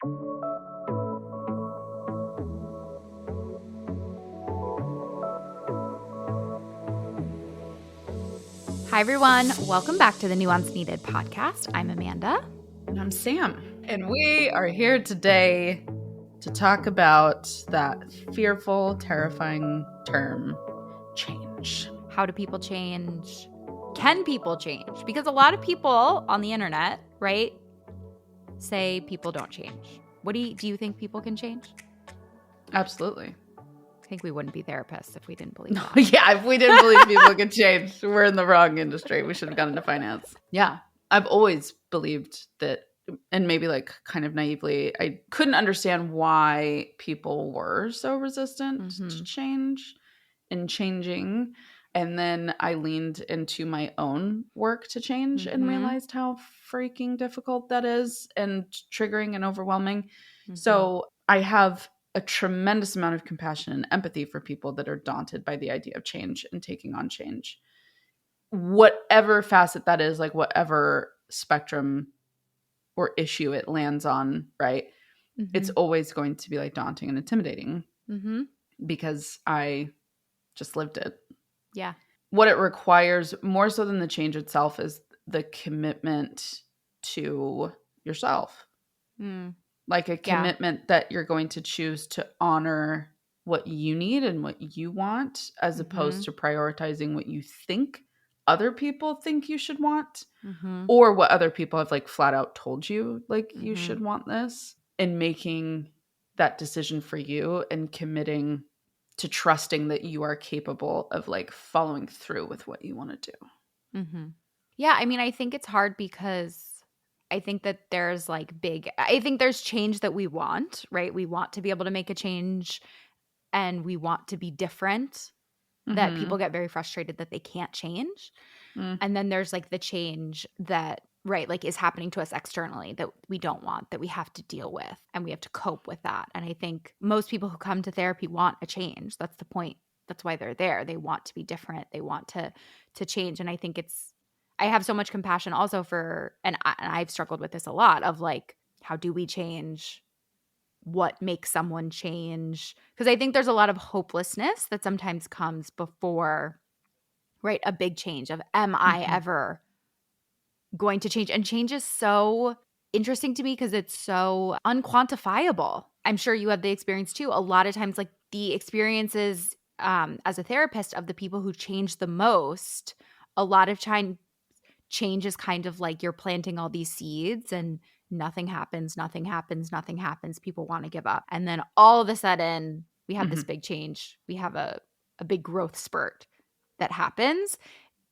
Hi, everyone. Welcome back to the Nuance Needed podcast. I'm Amanda. And I'm Sam. And we are here today to talk about that fearful, terrifying term, change. How do people change? Can people change? Because a lot of people on the internet, right, say people don't change. Do you think people can change? Absolutely. I think we wouldn't be therapists if we didn't believe that. Yeah, if we didn't believe people could change, we're in the wrong industry. We should have gone into finance. Yeah, I've always believed that, and maybe like kind of naively, I couldn't understand why people were so resistant to change and changing. And then I leaned into my own work to change and realized how freaking difficult that is and triggering and overwhelming. So I have a tremendous amount of compassion and empathy for people that are daunted by the idea of change and taking on change. Whatever facet that is, like whatever spectrum or issue it lands on, right? It's always going to be like daunting and intimidating because I just lived it. Yeah. What it requires more so than the change itself is the commitment to yourself. Like a commitment that you're going to choose to honor what you need and what you want, as opposed to prioritizing what you think other people think you should want, or what other people have like flat out told you, like you should want this, and making that decision for you and committing to trusting that you are capable of like following through with what you want to do. Yeah, I mean, I think it's hard because I think that there's I think there's change that we want, right? We want to be able to make a change and we want to be different, that people get very frustrated that they can't change. And then there's like the change that, right, like is happening to us externally that we don't want, that we have to deal with and we have to cope with that. And I think most people who come to therapy want a change. That's the point. That's why they're there. They want to be different. They want to change. And I think I have so much compassion also for, and I've struggled with this a lot, of like, how do we change? What makes someone change? Because I think there's a lot of hopelessness that sometimes comes before, right, a big change of, am I ever going to change? And change is so interesting to me because it's so unquantifiable. I'm sure you have the experience too. A lot of times, like the experiences as a therapist of the people who change the most, a lot of time change is kind of like you're planting all these seeds and nothing happens. People want to give up. And then all of a sudden we have this big change. We have a big growth spurt that happens,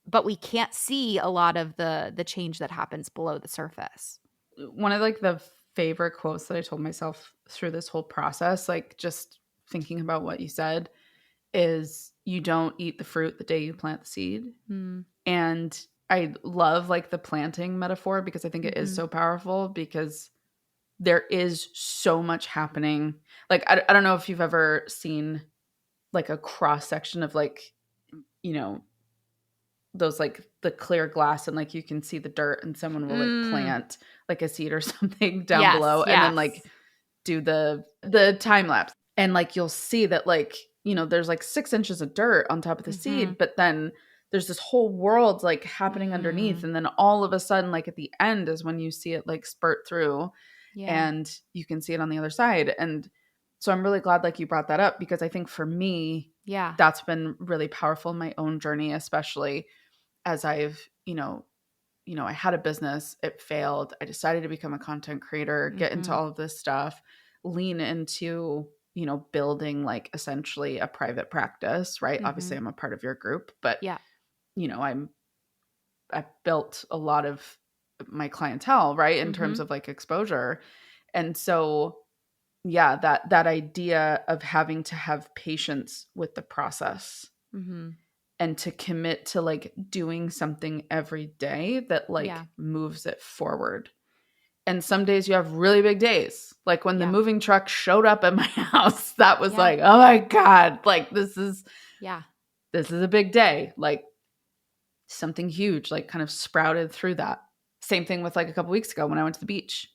but we can't see a lot of the change that happens below the surface. One of like the favorite quotes that I told myself through this whole process, like just thinking about what you said, is you don't eat the fruit the day you plant the seed. And I love like the planting metaphor because I think it is so powerful, because there is so much happening. Like, I don't know if you've ever seen like a cross section of like, you know, those like the clear glass and like you can see the dirt and someone will like plant like a seed or something down below and then like do the time lapse. And like you'll see that like, you know, there's like 6 inches of dirt on top of the seed, but then there's this whole world like happening underneath. And then all of a sudden, like at the end is when you see it like spurt through and you can see it on the other side. And so I'm really glad like you brought that up, because I think for me, that's been really powerful in my own journey, especially as I've, I had a business, it failed. I decided to become a content creator, get into all of this stuff, lean into, building like essentially a private practice, right? Obviously I'm a part of your group, but I built a lot of my clientele, right? In terms of like exposure. And so, that idea of having to have patience with the process and to commit to like doing something every day that like moves it forward. And some days you have really big days. Like when the moving truck showed up at my house, that was like, oh my God, like this is a big day. Like something huge, like kind of sprouted through that. Same thing with like a couple weeks ago when I went to the beach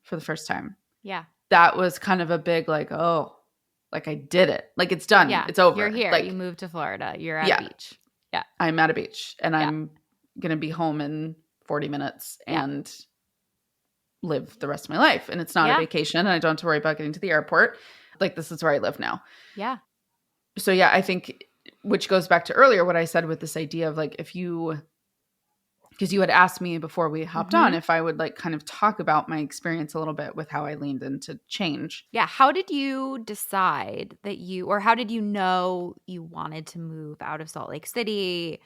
for the first time. Yeah. that was kind of a big like, oh, like I did it. Like it's done. Yeah. It's over. You're here. Like, You moved to Florida. You're at a yeah, beach. Yeah. I'm at a beach and Yeah. I'm going to be home in 40 minutes Yeah. and live the rest of my life. And it's not a Yeah. vacation and I don't have to worry about getting to the airport. Like this is where I live now. Yeah. So yeah, I think, which goes back to earlier what I said with this idea of like, if you, because you had asked me before we hopped on if I would like kind of talk about my experience a little bit with how I leaned into change. Yeah. How did you decide that or how did you know you wanted to move out of Salt Lake City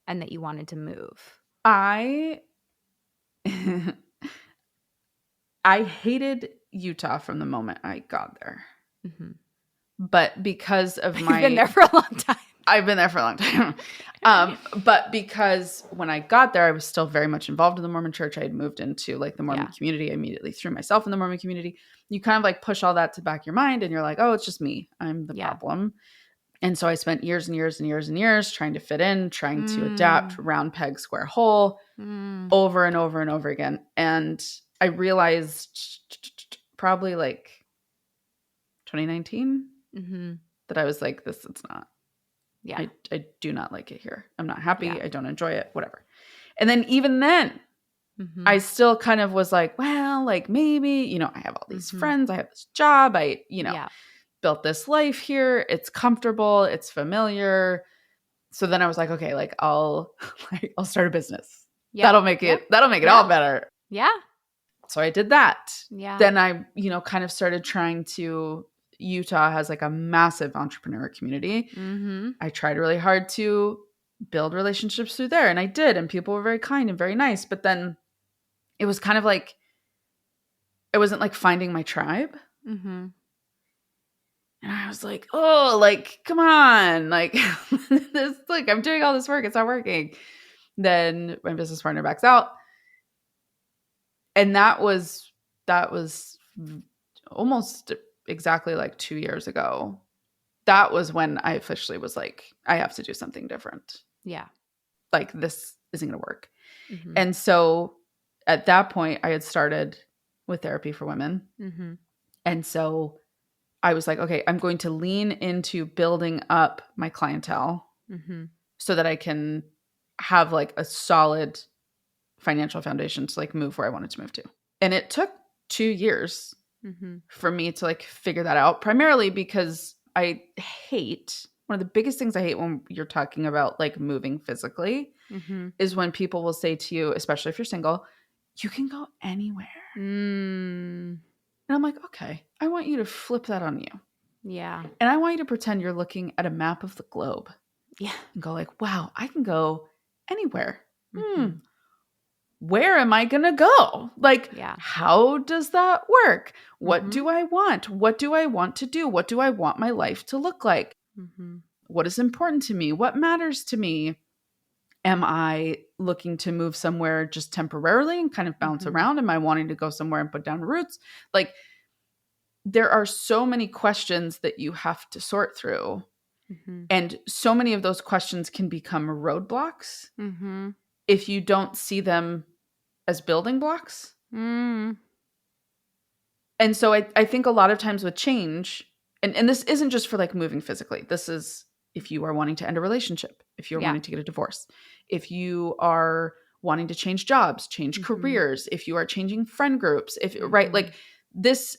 and that you wanted to move? I I hated Utah from the moment I got there. Mm-hmm. But because of You've been there for a long time. I've been there for a long time. But because when I got there, I was still very much involved in the Mormon church. I had moved into like the Mormon community. I immediately threw myself in the Mormon community. You kind of like push all that to back of your mind and you're like, oh, it's just me. I'm the problem. And so I spent years and years and years and years trying to fit in, trying to adapt, round peg, square hole, over and over and over again. And I realized probably like 2019 that I was like, it's not. Yeah. I do not like it here. I'm not happy. I don't enjoy it, whatever. And then even then, I still kind of was like, well, like maybe, I have all these friends. I have this job. I built this life here. It's comfortable. It's familiar. So then I was like, okay, like I'll start a business. Yeah. That'll make it all better. Yeah. So I did that. Yeah. Then I, kind of started trying to, Utah has like a massive entrepreneur community. I tried really hard to build relationships through there and I did. And people were very kind and very nice. But then it was kind of like, it wasn't like finding my tribe. And I was like, oh, like, come on. Like this, like I'm doing all this work. It's not working. Then my business partner backs out. And that was almost exactly like 2 years ago. That was when I officially was like, I have to do something different. Yeah. Like this isn't going to work. And so at that point I had started with therapy for women. And so I was like, okay, I'm going to lean into building up my clientele so that I can have like a solid financial foundation to like move where I wanted to move to. And it took 2 years for me to like figure that out, primarily because I hate, one of the biggest things I hate when you're talking about like moving physically is when people will say to you, especially if you're single, you can go anywhere. And I'm like, okay, I want you to flip that on you. Yeah. And I want you to pretend you're looking at a map of the globe. Yeah. And go like, wow, I can go anywhere. Where am I going to go? Like, how does that work? What do I want? What do I want to do? What do I want my life to look like? What is important to me? What matters to me? Am I looking to move somewhere just temporarily and kind of bounce around? Am I wanting to go somewhere and put down roots? Like, there are so many questions that you have to sort through. And so many of those questions can become roadblocks if you don't see them as building blocks. And so I think a lot of times with change, and this isn't just for like moving physically. This is if you are wanting to end a relationship, if you're wanting to get a divorce, if you are wanting to change jobs, change careers, if you are changing friend groups, right? Like this.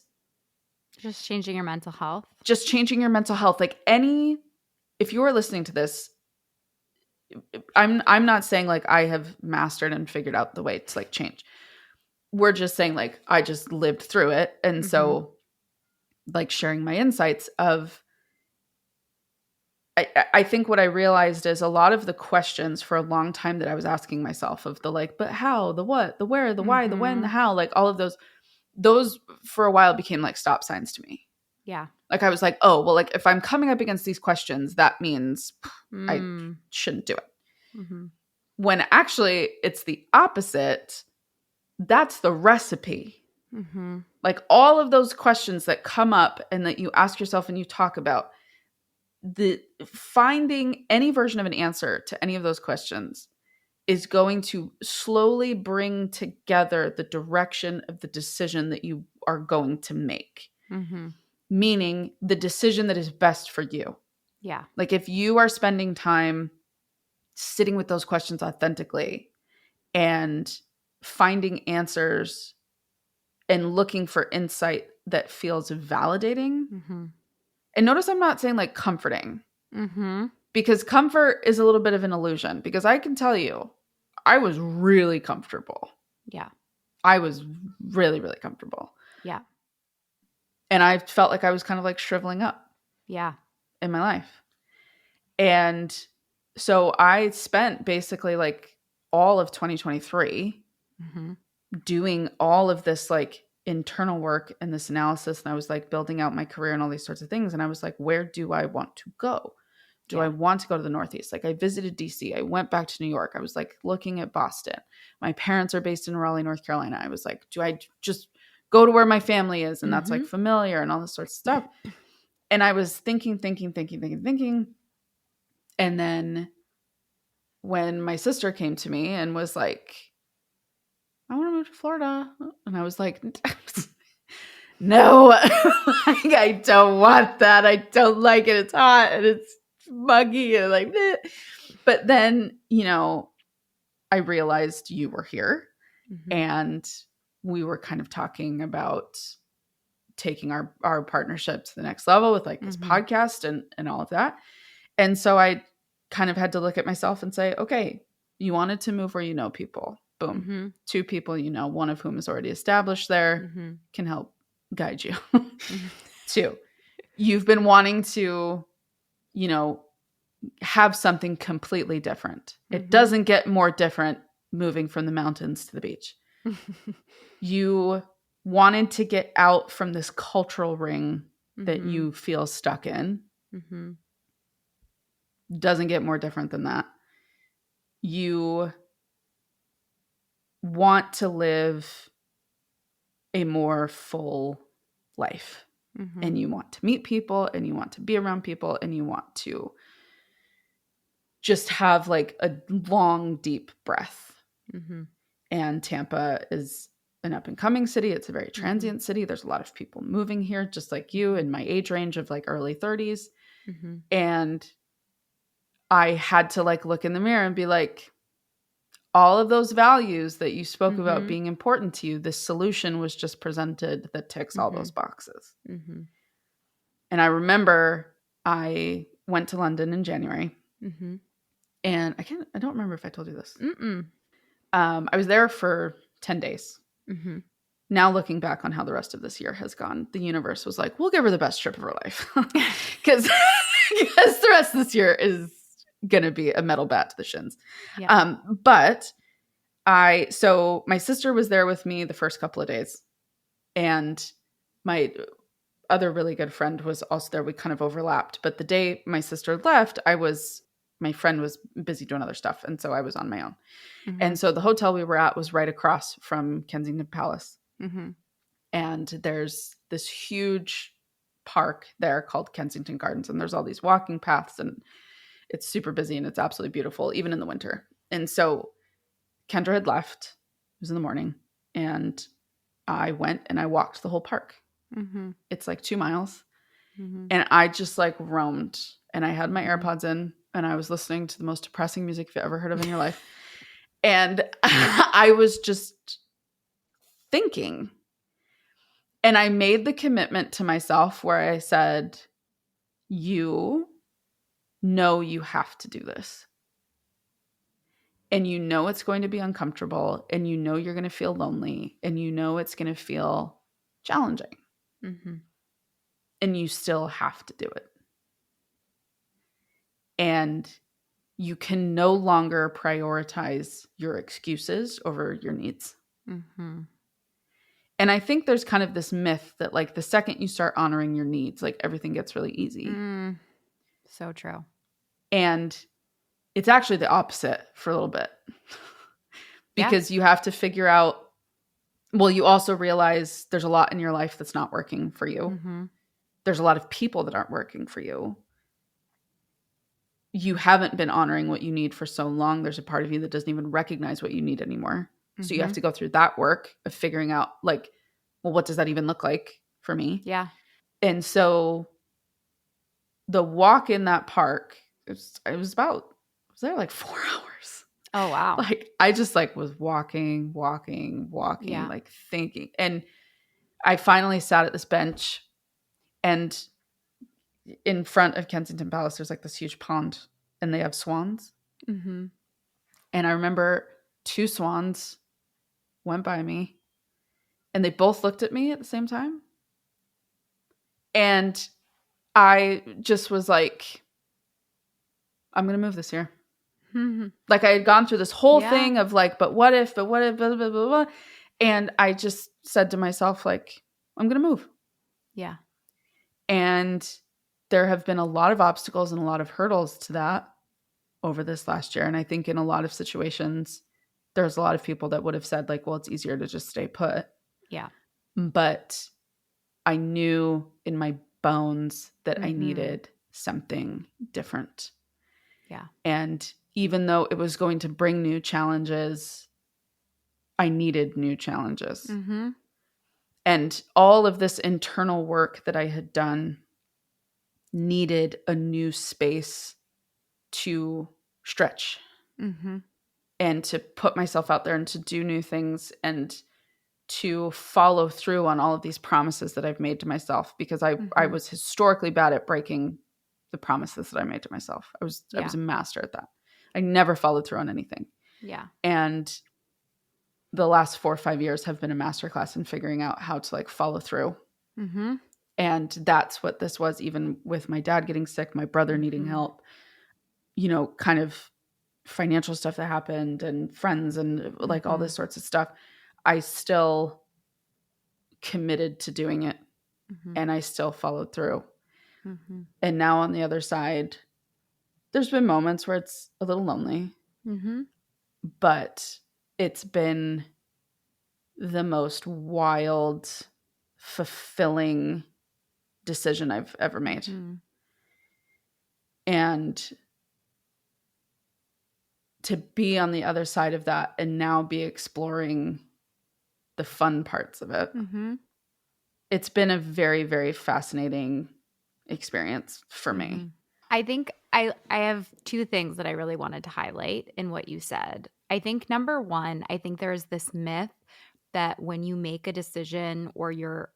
Just changing your mental health. Just changing your mental health. Like if you are listening to this, I'm not saying like I have mastered and figured out the way to like change. We're just saying like I just lived through it. And so like sharing my insights of I think what I realized is a lot of the questions for a long time that I was asking myself of the like, but how, the what, the where, the why, the when, the how, like all of those for a while became like stop signs to me. Yeah. Like I was like, oh, well, like if I'm coming up against these questions, that means I shouldn't do it. When actually it's the opposite. That's the recipe. Like all of those questions that come up and that you ask yourself and you talk about, the finding any version of an answer to any of those questions is going to slowly bring together the direction of the decision that you are going to make. Mm-hmm. Meaning the decision that is best for you. Yeah. Like if you are spending time sitting with those questions authentically and finding answers and looking for insight that feels validating. Mm-hmm. And notice I'm not saying like comforting. Mm-hmm. Because comfort is a little bit of an illusion. Because I can tell you, I was really comfortable. Yeah. I was really, really comfortable. Yeah. And I felt like I was kind of like shriveling up. Yeah. In my life. And so I spent basically like all of 2023 Mm-hmm. doing all of this like internal work and this analysis. And I was like building out my career and all these sorts of things. And I was like, where do I want to go? Do I want to go to the Northeast? Like I visited DC. I went back to New York. I was like looking at Boston. My parents are based in Raleigh, North Carolina. I was like, do I just go to where my family is? And that's like familiar and all this sort of stuff. And I was thinking. And then when my sister came to me and was like, I want to move to Florida. And I was like, no, like, I don't want that. I don't like it. It's hot and it's muggy and like, bleh. But then, you know, I realized you were here and we were kind of talking about taking our partnership to the next level with like this podcast and all of that. And so I kind of had to look at myself and say, okay, you wanted to move where you know people. Boom. Mm-hmm. 2 people you know, one of whom is already established there, can help guide you. 2, you've been wanting to, you know, have something completely different. It doesn't get more different moving from the mountains to the beach. You wanted to get out from this cultural ring that you feel stuck in. Doesn't get more different than that. You want to live a more full life. And you want to meet people and you want to be around people and you want to just have like a long, deep breath. And Tampa is an up and coming city. It's a very transient city. There's a lot of people moving here, just like you, in my age range of like early 30s. And I had to like look in the mirror and be like, all of those values that you spoke about being important to you, this solution was just presented that ticks all those boxes. And I remember I went to London in January. And I don't remember if I told you this. I was there for 10 days. Now looking back on how the rest of this year has gone, the universe was like, we'll give her the best trip of her life. Because the rest of this year is going to be a metal bat to the shins. But so my sister was there with me the first couple of days. And my other really good friend was also there. We kind of overlapped. But the day my sister left, my friend was busy doing other stuff. And so I was on my own. And so the hotel we were at was right across from Kensington Palace. And there's this huge park there called Kensington Gardens. And there's all these walking paths and it's super busy and it's absolutely beautiful, even in the winter. And so Kendra had left. It was in the morning. And I went and I walked the whole park. It's like 2 miles. And I just like roamed and I had my AirPods in and I was listening to the most depressing music you've ever heard of in your life. And I was just thinking. And I made the commitment to myself where I said, you know you have to do this. And you know it's going to be uncomfortable. And you know you're going to feel lonely. And you know it's going to feel challenging. And you still have to do it. And you can no longer prioritize your excuses over your needs. And I think there's kind of this myth that like the second you start honoring your needs, like everything gets really easy. So true. And it's actually the opposite for a little bit. Because you have to figure out, well, you also realize there's a lot in your life that's not working for you. There's a lot of people that aren't working for you. You haven't been honoring what you need for so long. There's a part of you that doesn't even recognize what you need anymore. So you have to go through that work of figuring out like well, what does that even look like for me? Yeah. And so the walk in that park, I was there like 4 hours. Oh, wow. Like I just like was walking, Yeah. like thinking. And I finally sat at this bench, and in front of Kensington Palace, there's like this huge pond, and they have swans. Mm-hmm. And I remember 2 swans went by me, and they both looked at me at the same time. And I just was like, I'm going to move this here. Mm-hmm. Like I had gone through this whole Yeah. thing of like, but what if, blah, blah, blah, blah, blah. And I just said to myself, like, I'm going to move. Yeah. And there have been a lot of obstacles and a lot of hurdles to that over this last year. And I think in a lot of situations, there's a lot of people that would have said like, well, it's easier to just stay put. Yeah. But I knew in my bones that I Mm-hmm. needed something different. Yeah. And even though it was going to bring new challenges, I needed new challenges. Mm-hmm. And all of this internal work that I had done needed a new space to stretch Mm-hmm. and to put myself out there and to do new things and to follow through on all of these promises that I've made to myself, because I was historically bad at breaking the promises that I made to myself. I was a master at that. I never followed through on anything. Yeah. And the last 4 or 5 years have been a masterclass in figuring out how to like follow through. Mm-hmm. And that's what this was, even with my dad getting sick, my brother needing help, you know, kind of financial stuff that happened and friends and like all this sorts of stuff. I still committed to doing it, and I still followed through. Mm-hmm. And now on the other side, there's been moments where it's a little lonely, but it's been the most wild, fulfilling decision I've ever made. Mm-hmm. And to be on the other side of that and now be exploring the fun parts of it. Mm-hmm. It's been a very, very fascinating experience for me. I think I have 2 things that I really wanted to highlight in what you said. I think number 1, I think there's this myth that when you make a decision or you're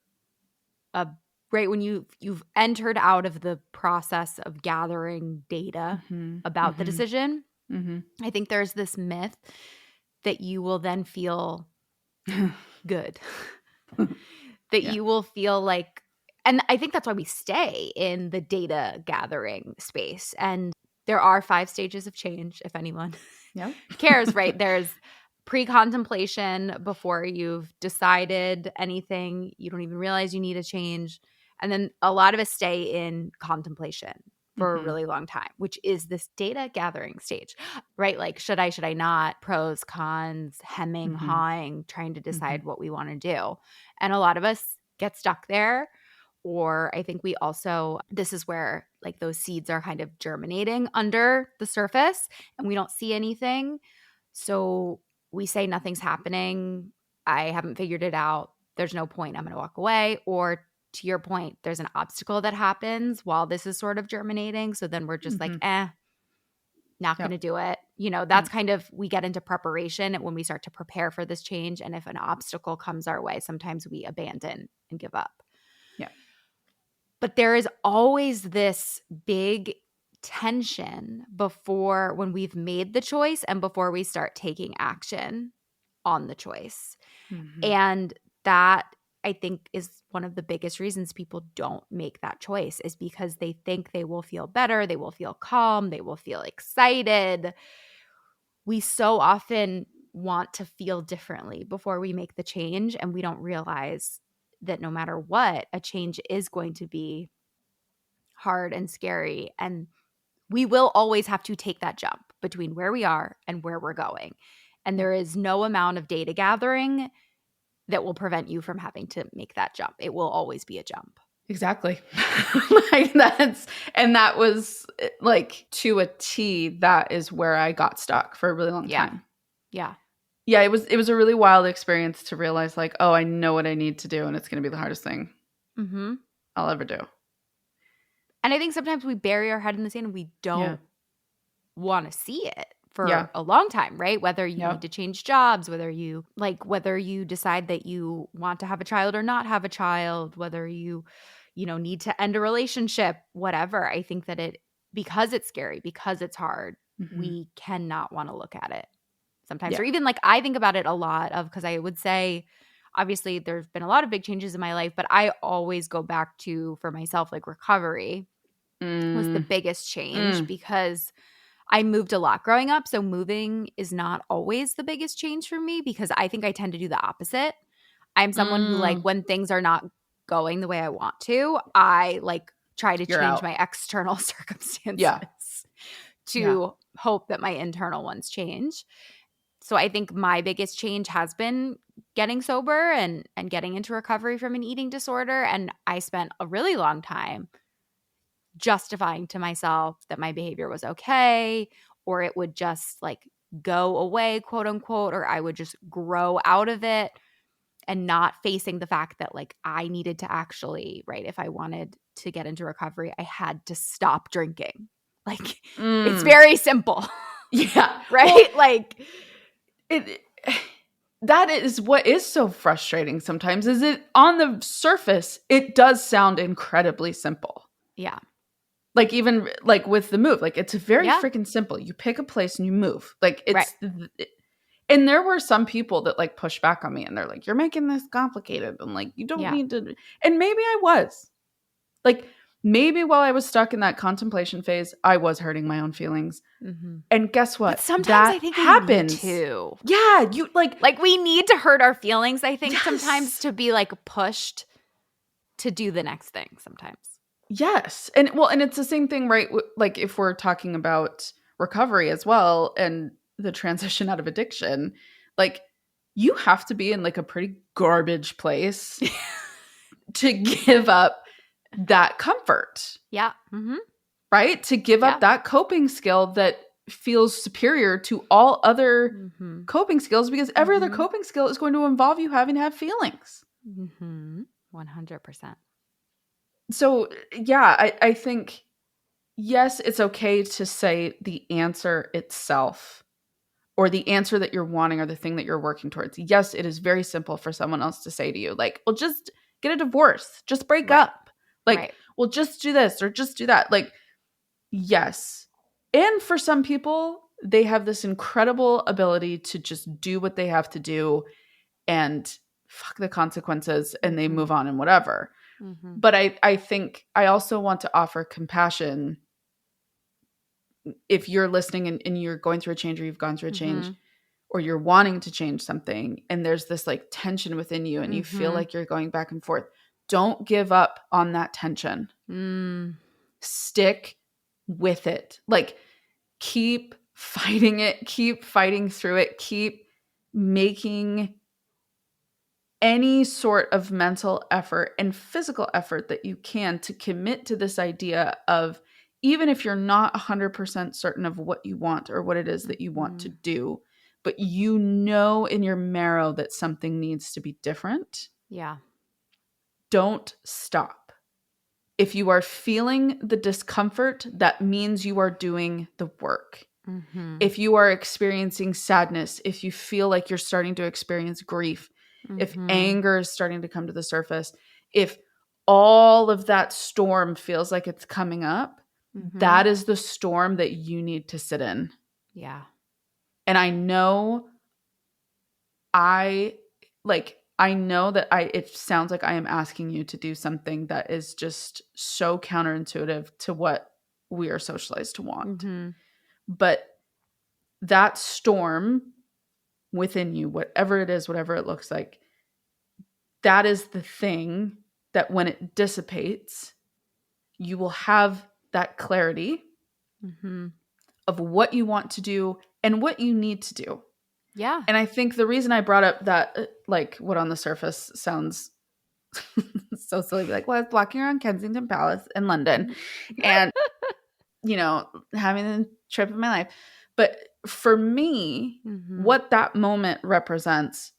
when you've entered out of the process of gathering data about the decision, I think there's this myth that you will then feel good. That you will feel like, and I think that's why we stay in the data gathering space. And there are 5 stages of change, if anyone cares, right? There's pre-contemplation, before you've decided anything, you don't even realize you need a change. And then a lot of us stay in contemplation for a really long time, which is this data gathering stage, right? Like, should I not? Pros, cons, hemming, hawing, trying to decide what we want to do. And a lot of us get stuck there. Or I think we also, this is where like those seeds are kind of germinating under the surface and we don't see anything. So we say nothing's happening. I haven't figured it out. There's no point. I'm going to walk away. Or to your point, there's an obstacle that happens while this is sort of germinating. So then we're just like, not going to do it. You know, that's kind of, we get into preparation when we start to prepare for this change. And if an obstacle comes our way, sometimes we abandon and give up. Yeah. But there is always this big tension before, when we've made the choice and before we start taking action on the choice. And that, I think, is one of the biggest reasons people don't make that choice, is because they think they will feel better, they will feel calm, they will feel excited. We so often want to feel differently before we make the change, and we don't realize that no matter what, a change is going to be hard and scary, and we will always have to take that jump between where we are and where we're going. And there is no amount of data gathering that will prevent you from having to make that jump. It will always be a jump. Exactly. That was like to a T, that is where I got stuck for a really long time. Yeah. Yeah, it was a really wild experience to realize like, oh, I know what I need to do and it's going to be the hardest thing I'll ever do. And I think sometimes we bury our head in the sand and we Yeah. don't want to see it Yeah. for a long time, right? Whether you need Yep. to change jobs, whether you decide that you want to have a child or not have a child, whether you know, need to end a relationship, whatever. I think that because it's scary, because it's hard, Mhm. we cannot want to look at it sometimes. Yeah. Or even like I think about it a lot of, because I would say, obviously there's been a lot of big changes in my life, but I always go back to, for myself, like recovery was the Mm. biggest change Mm. because I moved a lot growing up. So moving is not always the biggest change for me because I think I tend to do the opposite. I'm someone who, like, Mm. when things are not going the way I want to, I like try to You're change out. my external circumstances Yeah. Yeah. to hope that my internal ones change. So I think my biggest change has been getting sober and getting into recovery from an eating disorder. And I spent a really long time justifying to myself that my behavior was okay, or it would just like go away, quote unquote, or I would just grow out of it, and not facing the fact that like I needed to actually, right, if I wanted to get into recovery, I had to stop drinking. Like it's Mm. very simple. Yeah. Right? Well, Like it that is what is so frustrating sometimes is it on the surface it does sound incredibly simple. yeah. Like even like with the move, like it's very Yeah. freaking simple. You pick a place and you move. Like Right. and there were some people that like push back on me and they're like, "You're making this complicated." And like, "You don't Yeah. need to." And maybe I was. Like maybe while I was stuck in that contemplation phase, I was hurting my own feelings. And guess But what? sometimes I That think we need happens. to. Yeah, you Like we need to hurt our feelings, I think, sometimes yes. to be like pushed to do the next thing sometimes. Yes. And well, and it's the same thing, right? Like if we're talking about recovery as well and the transition out of addiction, like you have to be in like a pretty garbage place to give up that comfort, Yeah. right? To give Yeah. up that coping skill that feels superior to all other Mm-hmm. coping skills because every other coping skill is going to involve you having to have feelings. 100%. So, yeah, I think yes, it's okay to say the answer itself or the answer that you're wanting or the thing that you're working towards. Yes, it is very simple for someone else to say to you, like, well, just get a divorce, just break Right. up. Like, Right. well, just do this or just do that. Like, yes. And for some people, they have this incredible ability to just do what they have to do and fuck the consequences and they move on and whatever. But I think I also want to offer compassion if you're listening and you're going through a change or you've gone through a change or you're wanting to change something and there's this like tension within you and you feel like you're going back and forth, don't give up on that tension. Stick with it. Like keep fighting it, keep fighting through it, keep making any sort of mental effort and physical effort that you can to commit to this idea of even if you're not 100% certain of what you want or what it is that you want to do, but you know in your marrow that something needs to be different. Yeah. Don't stop. If you are feeling the discomfort, that means you are doing the work. If you are experiencing sadness, if you feel like you're starting to experience grief, if anger is starting to come to the surface, if all of that storm feels like it's coming up, that is the storm that you need to sit in. Yeah. And I know it sounds like I am asking you to do something that is just so counterintuitive to what we are socialized to want. But that storm within you, whatever it is, whatever it looks like, that is the thing that when it dissipates, you will have that clarity of what you want to do and what you need to do. Yeah. And I think the reason I brought up that, like, what on the surface sounds so silly, like, well, I was walking around Kensington Palace in London and, you know, having the trip of my life. But for me, what that moment represents,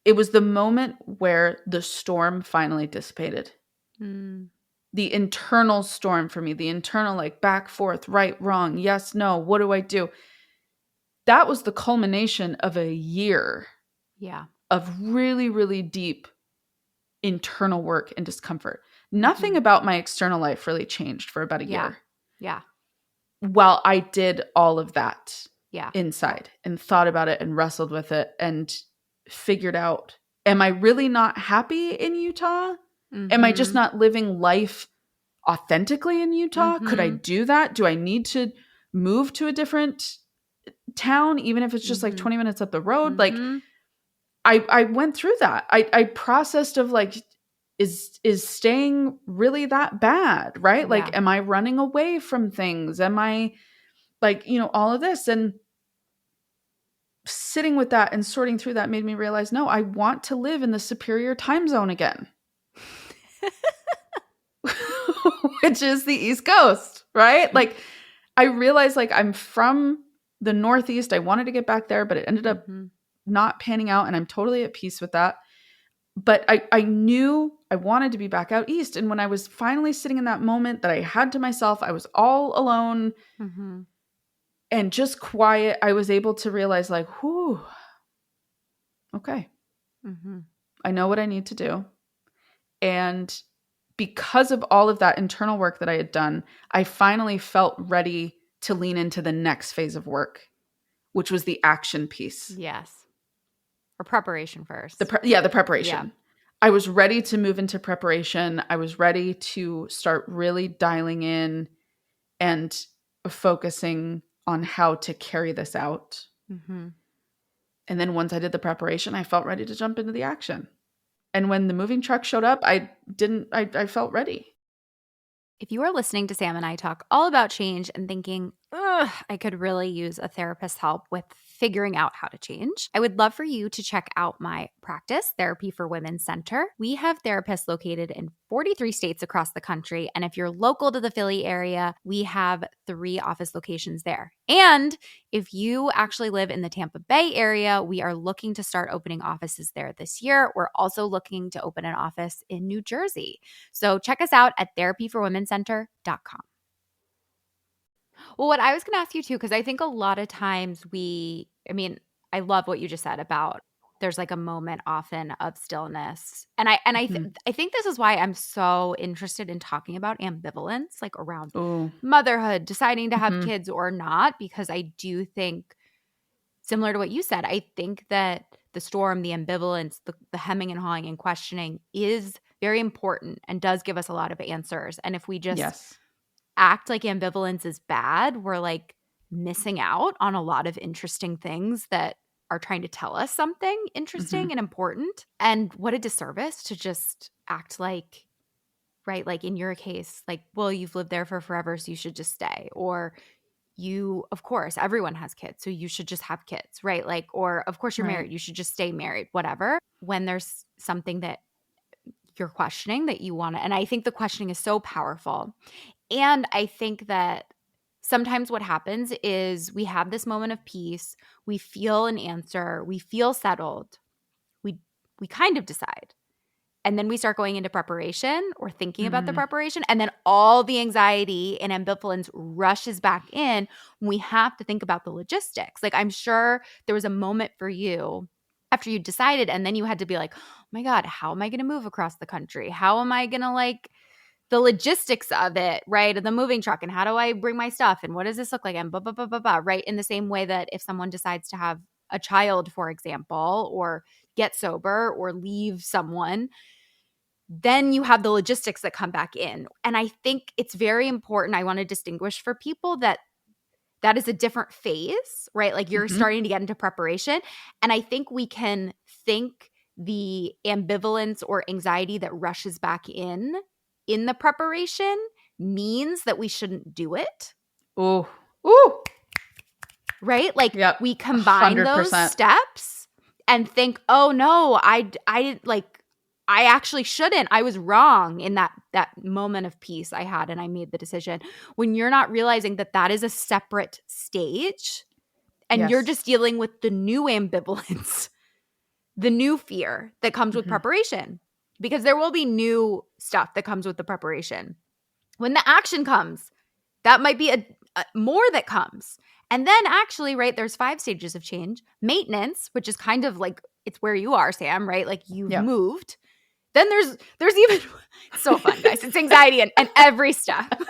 it was the moment where the storm finally dissipated. The internal storm for me, the internal like back, forth, right, wrong, yes, no, what do I do? That was the culmination of a year of really, really deep internal work and discomfort. Nothing about my external life really changed for about a year. Yeah. While I did all of that inside and thought about it and wrestled with it and figured out, am I really not happy in Utah? Am I just not living life authentically in Utah? Could I do that? Do I need to move to a different town, even if it's just like 20 minutes up the road? Like I went through that. I processed of like, is staying really that bad, right? Like, am I running away from things? Am I like, all of this? And sitting with that and sorting through that made me realize, no, I want to live in the superior time zone again. Which is the East Coast, right? Like, I realized like I'm from the Northeast. I wanted to get back there, but it ended up not panning out, and I'm totally at peace with that. But I knew I wanted to be back out East. And when I was finally sitting in that moment that I had to myself, I was all alone and just quiet, I was able to realize like, whew, okay. I know what I need to do. And because of all of that internal work that I had done, I finally felt ready to lean into the next phase of work, which was the action piece. Yes. Or preparation first. The preparation. Yeah. I was ready to move into preparation. I was ready to start really dialing in and focusing on how to carry this out. And then once I did the preparation, I felt ready to jump into the action. And when the moving truck showed up, I felt ready. If you are listening to Sam and I talk all about change and thinking, I could really use a therapist's help with figuring out how to change, I would love for you to check out my practice, Therapy for Women Center. We have therapists located in 43 states across the country. And if you're local to the Philly area, we have 3 office locations there. And if you actually live in the Tampa Bay area, we are looking to start opening offices there this year. We're also looking to open an office in New Jersey. So check us out at therapyforwomencenter.com. Well, what I was going to ask you too, because I think a lot of times I love what you just said about there's like a moment often of stillness. And I think this is why I'm so interested in talking about ambivalence, like around motherhood, deciding to have kids or not, because I do think, similar to what you said, I think that the storm, the ambivalence, the hemming and hawing and questioning is very important and does give us a lot of answers. And if we just act like ambivalence is bad, we're like missing out on a lot of interesting things that are trying to tell us something interesting and important. And what a disservice to just act like, right, like in your case, like, well, you've lived there for forever, so you should just stay. Or you, of course, everyone has kids, so you should just have kids, right? Like, or of course you're married, you should just stay married, whatever. When there's something that you're questioning that you want to, and I think the questioning is so powerful. And I think that sometimes what happens is we have this moment of peace, we feel an answer, we feel settled, we kind of decide. And then we start going into preparation or thinking about the preparation, and then all the anxiety and ambivalence rushes back in when we have to think about the logistics. Like, I'm sure there was a moment for you after you decided, and then you had to be like, oh my God, how am I going to move across the country? How am I going to like the logistics of it, right? Of the moving truck, and how do I bring my stuff, and what does this look like, and blah, blah, blah, blah, blah, right? In the same way that if someone decides to have a child, for example, or get sober or leave someone, then you have the logistics that come back in. And I think it's very important. I want to distinguish for people that is a different phase, right? Like you're starting to get into preparation. And I think we can think the ambivalence or anxiety that rushes back in the preparation means that we shouldn't do it. Ooh. Right? Like we combine 100%. Those steps and think, oh no, I didn't like, I actually shouldn't. I was wrong in that moment of peace I had, and I made the decision. When you're not realizing that that is a separate stage, and you're just dealing with the new ambivalence, the new fear that comes with preparation, because there will be new stuff that comes with the preparation. When the action comes, that might be a more that comes. And then actually, right, there's 5 stages of change. Maintenance, which is kind of like, it's where you are, Sam, right? Like you've moved. Then there's even, it's so fun, guys. It's anxiety and every step.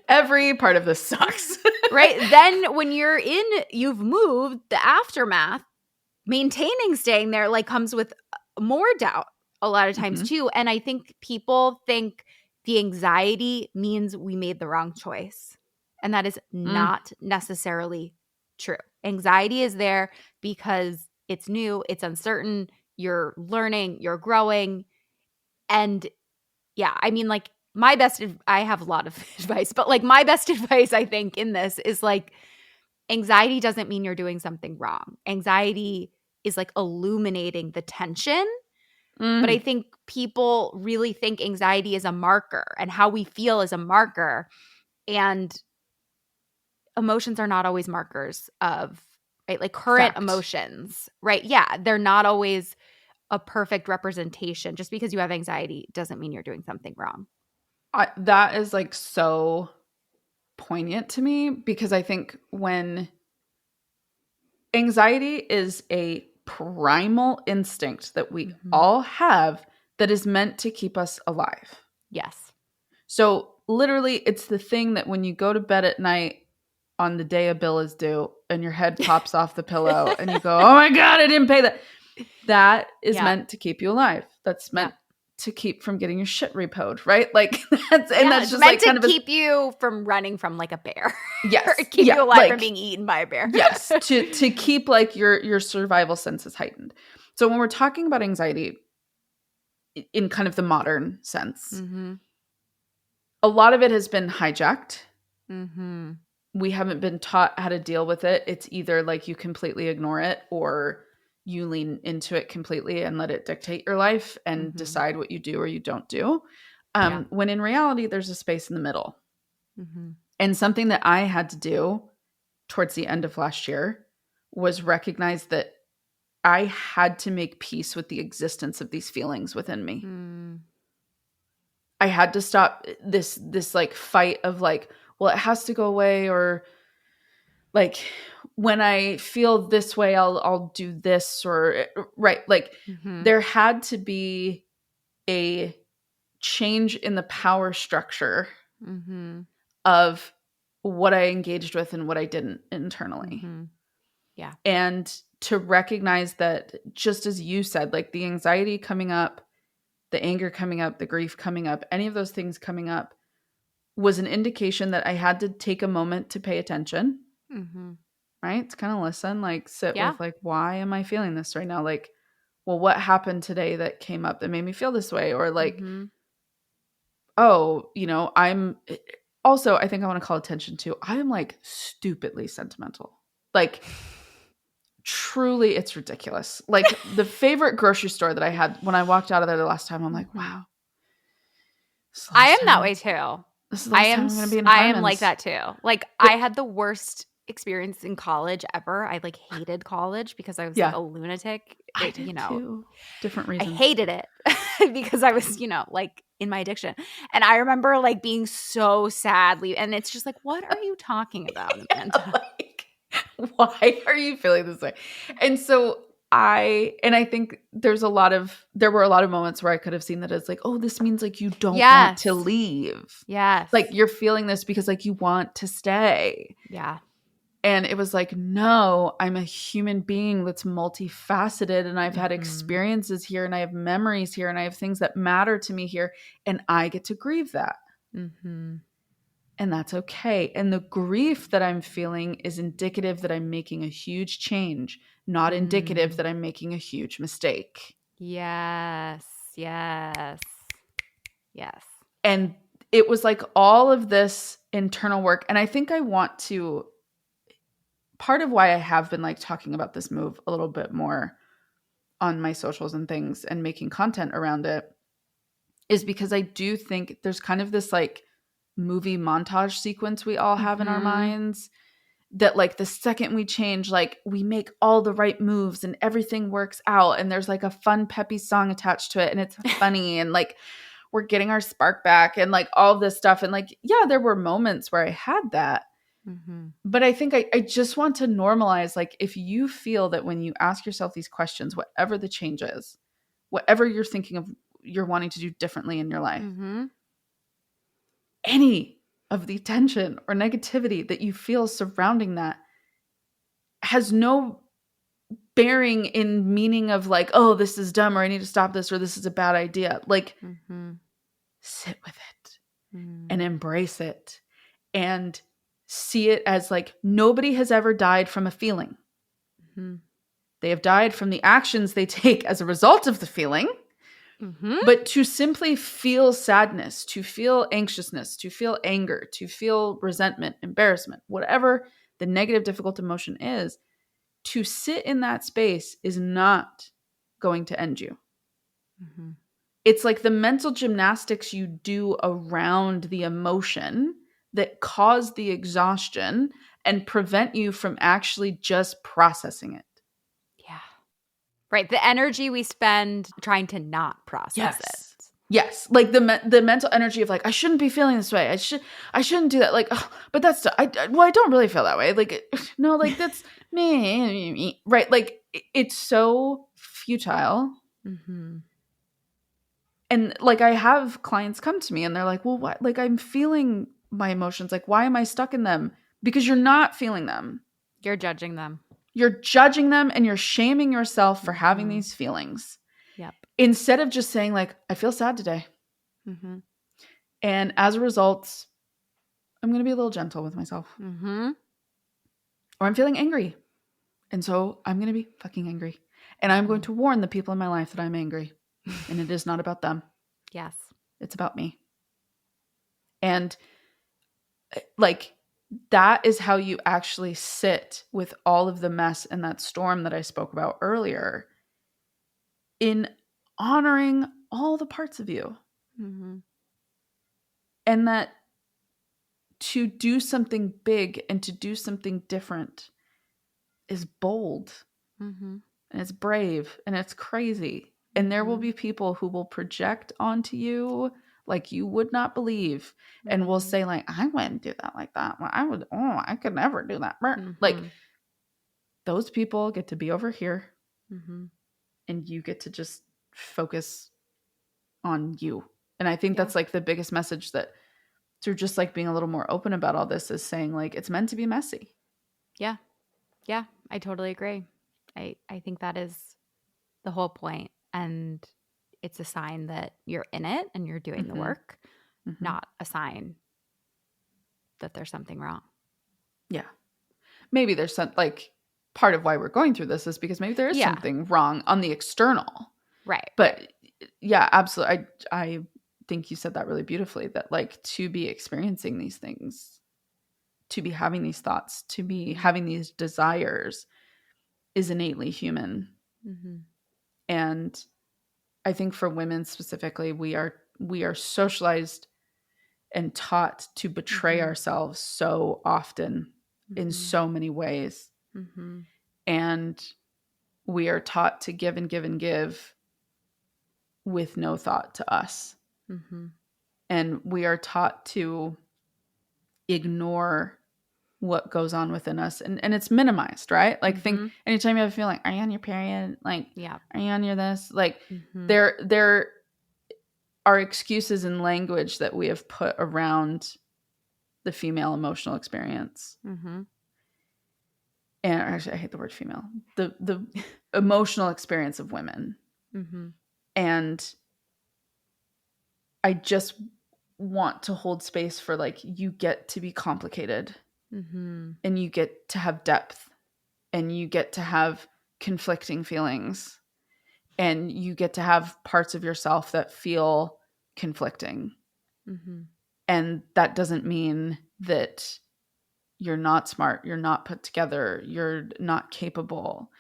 Every part of this sucks. Right? Then when you've moved, the aftermath, maintaining staying there like comes with more doubt a lot of times too. And I think people think the anxiety means we made the wrong choice. And that is not necessarily true. Anxiety is there because it's new, it's uncertain, you're learning, you're growing. And yeah, I mean, like I have a lot of advice, but like my best advice, I think, in this is like, anxiety doesn't mean you're doing something wrong. Anxiety is like illuminating the tension. But I think people really think anxiety is a marker and how we feel is a marker. And emotions are not always markers of, right? Like current emotions, right? Yeah, they're not always a perfect representation. Just because you have anxiety doesn't mean you're doing something wrong. That is like so poignant to me, because I think when anxiety is a primal instinct that we all have that is meant to keep us alive. Yes. So literally, it's the thing that when you go to bed at night on the day a bill is due and your head pops off the pillow and you go, oh my God, I didn't pay that. That is meant to keep you alive. That's meant to keep from getting your shit repoed, right? Like that's just meant like to kind of keep you from running from like a bear. Yes. Or keep you alive from being eaten by a bear. Yes. To keep like your survival senses heightened. So when we're talking about anxiety in kind of the modern sense, a lot of it has been hijacked. We haven't been taught how to deal with it. It's either like you completely ignore it or you lean into it completely and let it dictate your life and decide what you do or you don't do. When in reality, there's a space in the middle. And something that I had to do towards the end of last year was recognize that I had to make peace with the existence of these feelings within me. I had to stop this like fight of like, well, it has to go away, or like when I feel this way, I'll do this, or right. Like there had to be a change in the power structure of what I engaged with and what I didn't internally. Yeah. And to recognize that, just as you said, like the anxiety coming up, the anger coming up, the grief coming up, any of those things coming up was an indication that I had to take a moment to pay attention. Right? To kind of listen, like sit with like, why am I feeling this right now? Like, well, what happened today that came up that made me feel this way? Or like, oh, you know, I'm also, I think I want to call attention to, I am like stupidly sentimental. Like truly, it's ridiculous. Like the favorite grocery store that I had when I walked out of there the last time, I'm like, wow. I am that way too. This is the last time I'm going to be in I am like that too. Like I had the worst experience in college ever. I like hated college because I was like a lunatic. I did too. Different reasons. I hated it because I was, like in my addiction. And I remember like being so sad. And it's just like, what are you talking about, Amanda? Like, why are you feeling this way? And so I think there were a lot of moments where I could have seen that as like, oh, this means like you don't want to leave. Yes. Like you're feeling this because like you want to stay. Yeah. And it was like, no, I'm a human being that's multifaceted, and I've had experiences here, and I have memories here, and I have things that matter to me here, and I get to grieve that. And that's okay. And the grief that I'm feeling is indicative that I'm making a huge change, not indicative that I'm making a huge mistake. Yes. Yes. Yes. And it was like all of this internal work. And I think I want to, part of why I have been like talking about this move a little bit more on my socials and things and making content around it is because I do think there's kind of this like movie montage sequence we all have in our minds that like the second we change, like we make all the right moves and everything works out and there's like a fun peppy song attached to it and it's funny and like we're getting our spark back and like all of this stuff. And like, yeah, there were moments where I had that. But I think I just want to normalize, like, if you feel that when you ask yourself these questions, whatever the change is, whatever you're thinking of, you're wanting to do differently in your life, any of the tension or negativity that you feel surrounding that has no bearing in meaning of like, oh, this is dumb or I need to stop this or this is a bad idea. Like, sit with it and embrace it and see it as like nobody has ever died from a feeling. They have died from the actions they take as a result of the feeling. But to simply feel sadness, to feel anxiousness, to feel anger, to feel resentment, embarrassment, whatever the negative, difficult emotion is, to sit in that space is not going to end you. It's like the mental gymnastics you do around the emotion that cause the exhaustion and prevent you from actually just processing it. Yeah. Right. The energy we spend trying to not process it. Yes. Like the mental energy of like, I shouldn't be feeling this way. I shouldn't do that. Like, oh, but that's, I don't really feel that way. Like, no, like that's me. Right. Like it's so futile. And like, I have clients come to me and they're like, well, what? Like I'm feeling my emotions. Like, why am I stuck in them? Because you're not feeling them. You're judging them. You're judging them and you're shaming yourself for having these feelings. Yep. Instead of just saying like, I feel sad today. And as a result, I'm going to be a little gentle with myself. Or I'm feeling angry. And so I'm going to be fucking angry. And I'm going to warn the people in my life that I'm angry. And it is not about them. Yes. It's about me. And like, that is how you actually sit with all of the mess and that storm that I spoke about earlier in honoring all the parts of you. And that to do something big and to do something different is bold and it's brave and it's crazy. And there will be people who will project onto you like you would not believe and will say like, I wouldn't do that like that. Well, I could never do that. Like those people get to be over here and you get to just focus on you. And I think that's like the biggest message that through just like being a little more open about all this is saying like, it's meant to be messy. Yeah. Yeah. I totally agree. I think that is the whole point. And it's a sign that you're in it and you're doing the work, not a sign that there's something wrong. Yeah. Maybe there's some like part of why we're going through this is because maybe there is something wrong on the external. Right. But yeah, absolutely. I think you said that really beautifully, that like to be experiencing these things, to be having these thoughts, to be having these desires is innately human. And I think for women specifically, we are socialized and taught to betray ourselves so often in so many ways. And we are taught to give and give and give with no thought to us. And we are taught to ignore what goes on within us, and it's minimized, right? Like think anytime you have a feeling, are you on your period? Like, are you on your this? Like there are excuses in language that we have put around the female emotional experience. And actually I hate the word female, the emotional experience of women. And I just want to hold space for like, you get to be complicated. And you get to have depth and you get to have conflicting feelings and you get to have parts of yourself that feel conflicting. And that doesn't mean that you're not smart, you're not put together, you're not capable.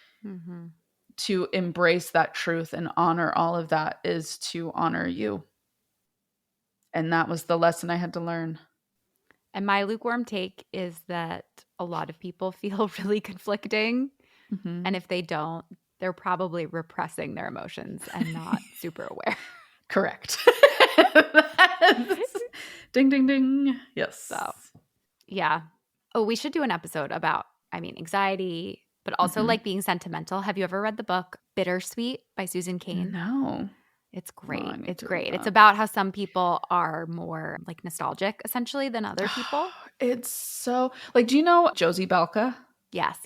to embrace that truth and honor all of that is to honor you. And that was the lesson I had to learn. And my lukewarm take is that a lot of people feel really conflicting. Mm-hmm. And if they don't, they're probably repressing their emotions and not super aware. Correct. Ding, ding, ding. Yes. So, yeah. Oh, we should do an episode about, anxiety, but also like being sentimental. Have you ever read the book Bittersweet by Susan Cain? No. It's great. Oh, It's great. It's about how some people are more like nostalgic essentially than other people. It's so like, do you know Josie Balka? Yes.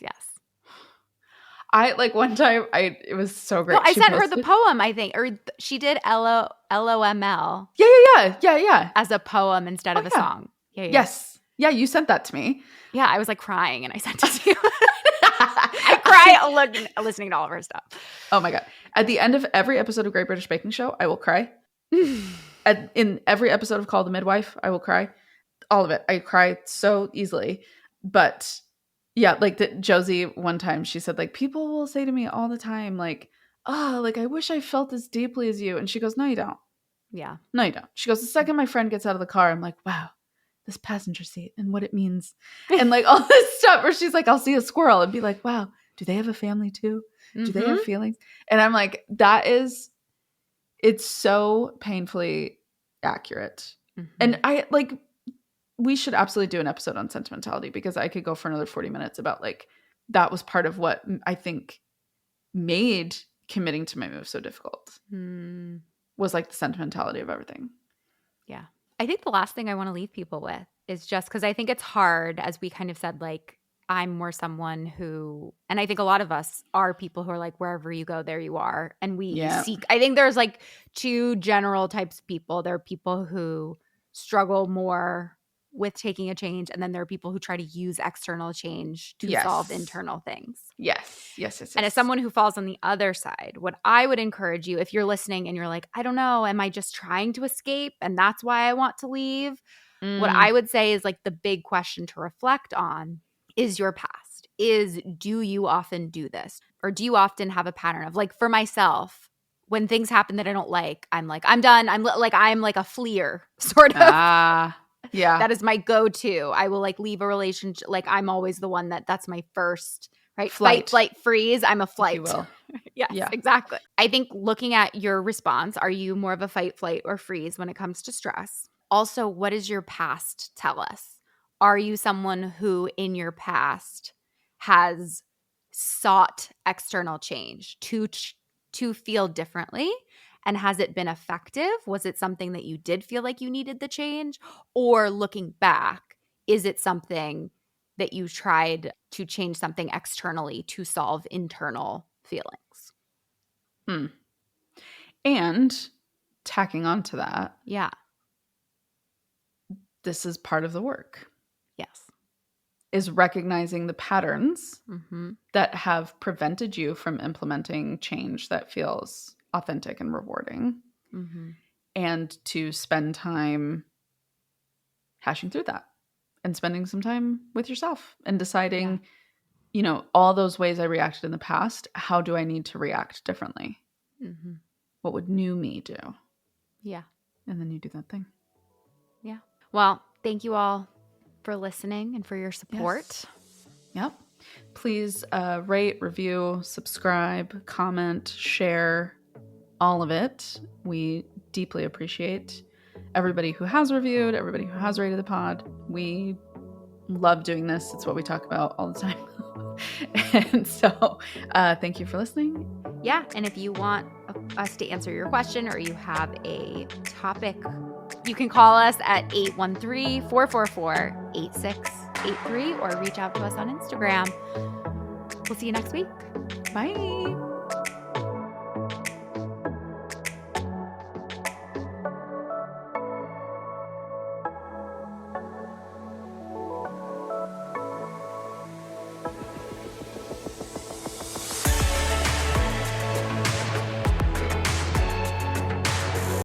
I like one time it was so great. No, I She sent her the posted- poem, I think, or she did LOML. Yeah. As a poem instead of a song. Yeah. Yes. Yeah, you sent that to me. Yeah, I was like crying and I sent it to you. I cry listening to all of her stuff. Oh my God. At the end of every episode of Great British Baking Show, I will cry. In every episode of Call the Midwife, I will cry. All of it. I cry so easily. But yeah, like Josie, one time she said, like, people will say to me all the time, like, oh, like, I wish I felt as deeply as you. And she goes, no, you don't. Yeah. No, you don't. She goes, the second my friend gets out of the car, I'm like, wow, this passenger seat and what it means. And like all this stuff where she's like, I'll see a squirrel and be like, wow, do they have a family too? Do they have feelings? And I'm like, it's so painfully accurate. And I like, we should absolutely do an episode on sentimentality because I could go for another 40 minutes about like, that was part of what I think made committing to my move so difficult was like the sentimentality of everything. Yeah. I think the last thing I want to leave people with is just because I think it's hard, as we kind of said, like, I'm more someone who, and I think a lot of us are people who are like, wherever you go, there you are. And we seek, I think there's like two general types of people. There are people who struggle more with taking a change. And then there are people who try to use external change to solve internal things. Yes. And as someone who falls on the other side, what I would encourage you, if you're listening and you're like, I don't know, am I just trying to escape? And that's why I want to leave. What I would say is like the big question to reflect on is your past. Do you often do this? Or do you often have a pattern of like, for myself, when things happen that I don't like, I'm like, I'm done. I'm like a fleer sort of. Yeah. That is my go-to. I will like leave a relationship. Like I'm always the one that's my first, right? Flight. Fight, flight, freeze. I'm a flight. If you will. Yes, exactly. I think looking at your response, are you more of a fight, flight, or freeze when it comes to stress? Also, what does your past tell us? Are you someone who in your past has sought external change to feel differently? And has it been effective? Was it something that you did feel like you needed the change? Or looking back, is it something that you tried to change something externally to solve internal feelings? And tacking on to that. Yeah. This is part of the work. Yes. Is recognizing the patterns that have prevented you from implementing change that feels authentic and rewarding, and to spend time hashing through that and spending some time with yourself and deciding, you know, all those ways I reacted in the past, how do I need to react differently? What would new me do? Yeah. And then you do that thing. Yeah. Well, thank you all for listening and for your support. Yes. Yep. Please rate, review, subscribe, comment, share, all of it. We deeply appreciate everybody who has reviewed, everybody who has rated the pod. We love doing this. It's what we talk about all the time. And so thank you for listening. Yeah. And if you want us to answer your question or you have a topic, you can call us at 813-444-8683 or reach out to us on Instagram. We'll see you next week. Bye.